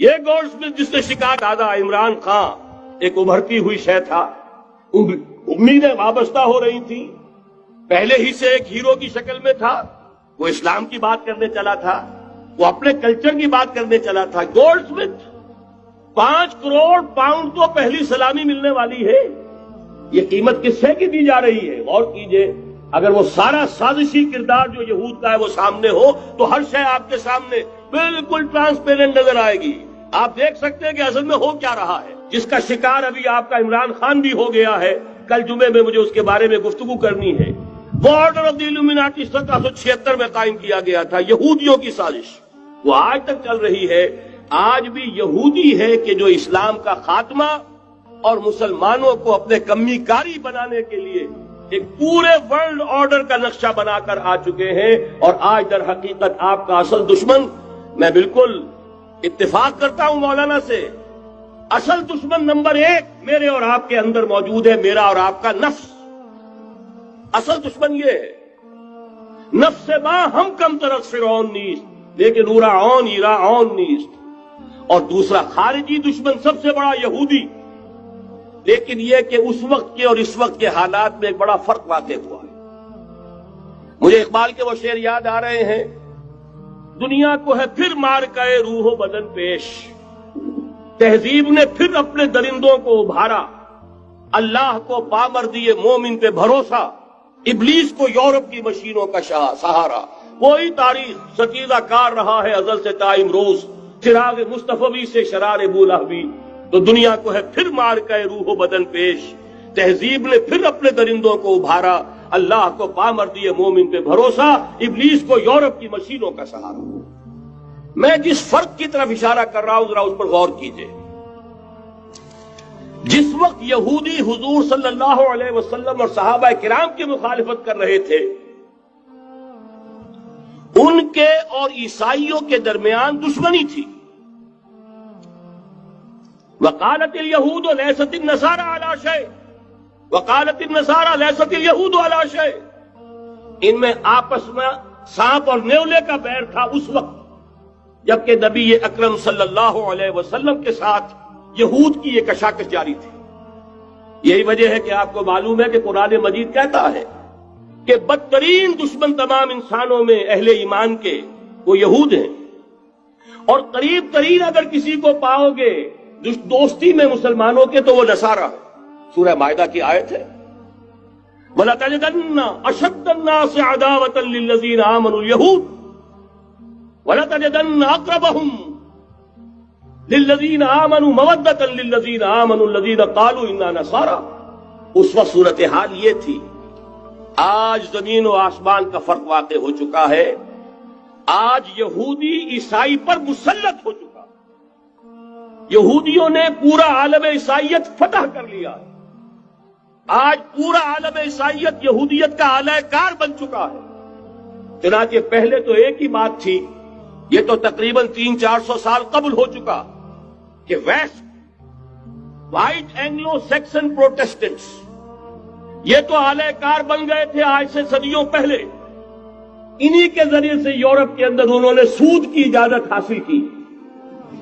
یہ گوشت میں جس نے شکار دادا عمران خان ایک ابھرتی ہوئی شے تھا، امیدیں وابستہ ہو رہی تھی، پہلے ہی سے ایک ہیرو کی شکل میں تھا، وہ اسلام کی بات کرنے چلا تھا، وہ اپنے کلچر کی بات کرنے چلا تھا۔ گولڈ سمتھ 5 کروڑ پاؤنڈ تو پہلی سلامی ملنے والی ہے، یہ قیمت کس سے کی دی جا رہی ہے؟ غور کیجئے، اگر وہ سارا سازشی کردار جو یہود کا ہے وہ سامنے ہو تو ہر شے آپ کے سامنے بالکل ٹرانسپیرنٹ نظر آئے گی۔ آپ دیکھ سکتے ہیں کہ اصل میں ہو کیا رہا ہے، جس کا شکار ابھی آپ کا عمران خان بھی ہو گیا ہے۔ کل جمعے میں مجھے اس کے بارے میں گفتگو کرنی ہے۔ وہ آرڈر آف دی الومناٹی 1776 میں قائم کیا گیا تھا، یہودیوں کی سازش، وہ آج تک چل رہی ہے۔ آج بھی یہودی ہے کہ جو اسلام کا خاتمہ اور مسلمانوں کو اپنے کمی کاری بنانے کے لیے ایک پورے ورلڈ آرڈر کا نقشہ بنا کر آ چکے ہیں، اور آج در حقیقت آپ کا اصل دشمن، میں بالکل اتفاق کرتا ہوں مولانا سے، اصل دشمن نمبر 1 میرے اور آپ کے اندر موجود ہے، میرا اور آپ کا نفس۔ اصل دشمن یہ ہے، نفس ما ہم کم طرف فرعون نیست لیکن اورا عون ایرا عون نیست۔ اور دوسرا خارجی دشمن سب سے بڑا یہودی، لیکن یہ کہ اس وقت کے اور اس وقت کے حالات میں ایک بڑا فرق واقع ہوا ہے۔ مجھے اقبال کے وہ شعر یاد آ رہے ہیں، دنیا کو ہے پھر مار کے روح و بدن پیش، تہذیب نے پھر اپنے درندوں کو ابھارا، اللہ کو پامردی مومن پہ بھروسہ، ابلیس کو یورپ کی مشینوں کا سہارا۔ وہی تاریخ ستیزہ کار رہا ہے ازل سے تا امروز، چراغ مصطفی سے شرار بولہوی۔ تو دنیا کو ہے پھر مار کے روح و بدن پیش، تہذیب نے پھر اپنے درندوں کو ابھارا، اللہ کو پامردی مومن پہ بھروسہ، ابلیس کو یورپ کی مشینوں کا سہارا۔ میں جس فرق کی طرف اشارہ کر رہا ہوں ذرا اس پر غور کیجئے۔ جس وقت یہودی حضور صلی اللہ علیہ وسلم اور صحابہ کرام کی مخالفت کر رہے تھے، ان کے اور عیسائیوں کے درمیان دشمنی تھی۔ وقالت اليہود لیست النصارى علی شیء وقالت النصارى لیست اليہود علی شیء، ان میں آپس میں سانپ اور نیولے کا بیر تھا اس وقت، جبکہ نبی اکرم صلی اللہ علیہ وسلم کے ساتھ یہود کی یہ کشاکش جاری تھی۔ یہی وجہ ہے کہ آپ کو معلوم ہے کہ قرآن مجید کہتا ہے کہ بدترین دشمن تمام انسانوں میں اہل ایمان کے وہ یہود ہیں، اور قریب ترین اگر کسی کو پاؤ گے دوستی میں مسلمانوں کے تو وہ نصارہ ہے۔ سورہ مائدہ کی آیت ہے، وَلَتَجِدَنَّ أَشَدَّ النَّاسِ عَدَاوَةً لِلَّذِينَ آمَنُوا الْيَهُودَ وَلَتَجِدَنَّ أَقْرَبَهُمْ لِلَّذِينَ آمَنُوا مَوَدَّةً لِلَّذِينَ آمَنُوا الَّذِينَ قَالُوا إِنَّا نَصَارَى۔ اس وقت صورتحال یہ تھی۔ آج زمین و آسمان کا فرق واقع ہو چکا ہے، آج یہودی عیسائی پر مسلط ہو چکا، یہودیوں نے پورا عالم عیسائیت فتح کر لیا ہے، آج پورا عالم عیسائیت یہودیت کا اعلی کار بن چکا ہے۔ چنانچہ پہلے تو ایک ہی بات تھی، یہ تو تقریباً 300-400 سال قبل ہو چکا، کہ west white Anglo Saxon Protestants یہ تو اعلی کار بن گئے تھے آج سے صدیوں پہلے، انہی کے ذریعے سے یورپ کے اندر انہوں نے سود کی اجازت حاصل کی،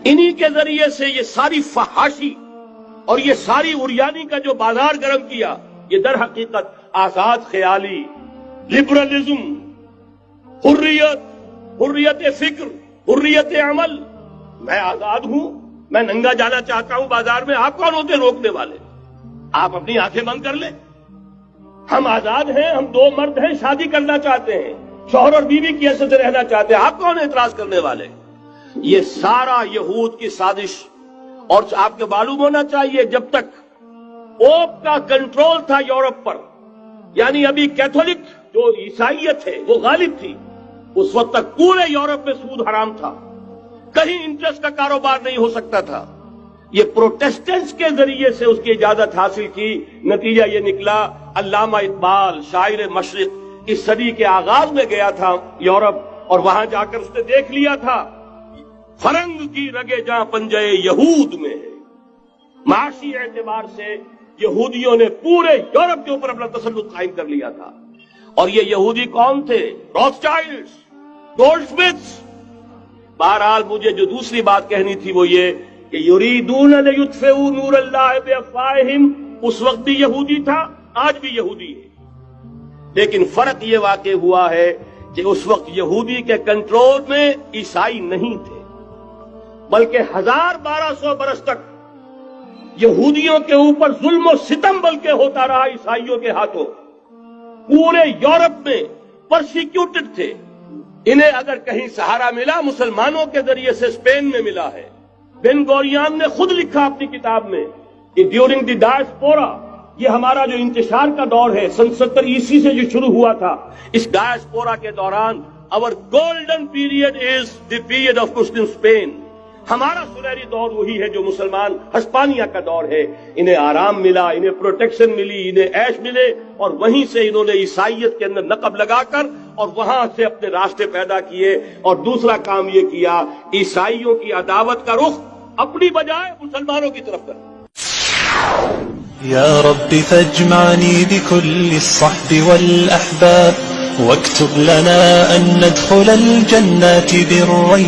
انہی کے ذریعے سے یہ ساری فحاشی اور یہ ساری اریانی کا جو بازار گرم کیا، یہ در حقیقت آزاد خیالی، لبرلزم، حریت فکر، حریت عمل، میں آزاد ہوں، میں ننگا جانا چاہتا ہوں بازار میں، آپ کون ہوتے روکنے والے؟ آپ اپنی آنکھیں بند کر لیں، ہم آزاد ہیں، ہم 2 مرد ہیں، شادی کرنا چاہتے ہیں، شوہر اور بیوی کی حیثیت سے رہنا چاہتے ہیں، آپ کون اعتراض کرنے والے؟ یہ سارا یہود کی سازش۔ اور آپ کو معلوم ہونا چاہیے جب تک پوپ کا کنٹرول تھا یورپ پر، یعنی ابھی کیتھولک جو عیسائیت ہے وہ غالب تھی، اس وقت تک پورے یورپ میں سود حرام تھا، کہیں انٹرسٹ کا کاروبار نہیں ہو سکتا تھا۔ یہ پروٹیسٹنٹس کے ذریعے سے اس کی اجازت حاصل کی، نتیجہ یہ نکلا، علامہ اقبال شاعر مشرق اس صدی کے آغاز میں گیا تھا یورپ، اور وہاں جا کر اس نے دیکھ لیا تھا فرنگ کی رگے جہاں پنجے یہود میں ہے۔ معاشی اعتبار سے یہودیوں نے پورے یورپ کے اوپر اپنا تسلط قائم کر لیا تھا، اور یہ یہودی کون تھے؟ روتھ چائلڈز، گولڈ سمتھس، بہرحال مجھے جو دوسری بات کہنی تھی وہ یہ کہ یریدون لیطفئوا نور اللہ بافواہہم، اس وقت بھی یہودی تھا، آج بھی یہودی ہے، لیکن فرق یہ واقع ہوا ہے کہ اس وقت یہودی کے کنٹرول میں عیسائی نہیں تھے، بلکہ 1200 برس تک یہودیوں کے اوپر ظلم و ستم بلکہ ہوتا رہا عیسائیوں کے ہاتھوں. پورے یورپ میں پرسیکیوٹڈ تھے. انہیں اگر کہیں سہارا ملا مسلمانوں کے ذریعے سے اسپین میں ملا ہے. بن گوریان نے خود لکھا اپنی کتاب میں کہ ڈیورنگ دی ڈائسپورا، یہ ہمارا جو انتشار کا دور ہے 70 عیسوی سے جو شروع ہوا تھا، اس ڈائسپورا کے دوران our golden period is the period of Muslim Spain. ہمارا سنہری دور وہی ہے جو مسلمان ہسپانیہ کا دور ہے. انہیں آرام ملا، انہیں پروٹیکشن ملی، انہیں عیش ملے، اور وہیں سے انہوں نے عیسائیت کے اندر نقب لگا کر اور وہاں سے اپنے راستے پیدا کیے. اور دوسرا کام یہ کیا، عیسائیوں کی عداوت کا رخ اپنی بجائے مسلمانوں کی طرف کر. یا رب فاجمعنی بكل الصحب والأحباب واكتب لنا أن ندخل الجنات بالريب.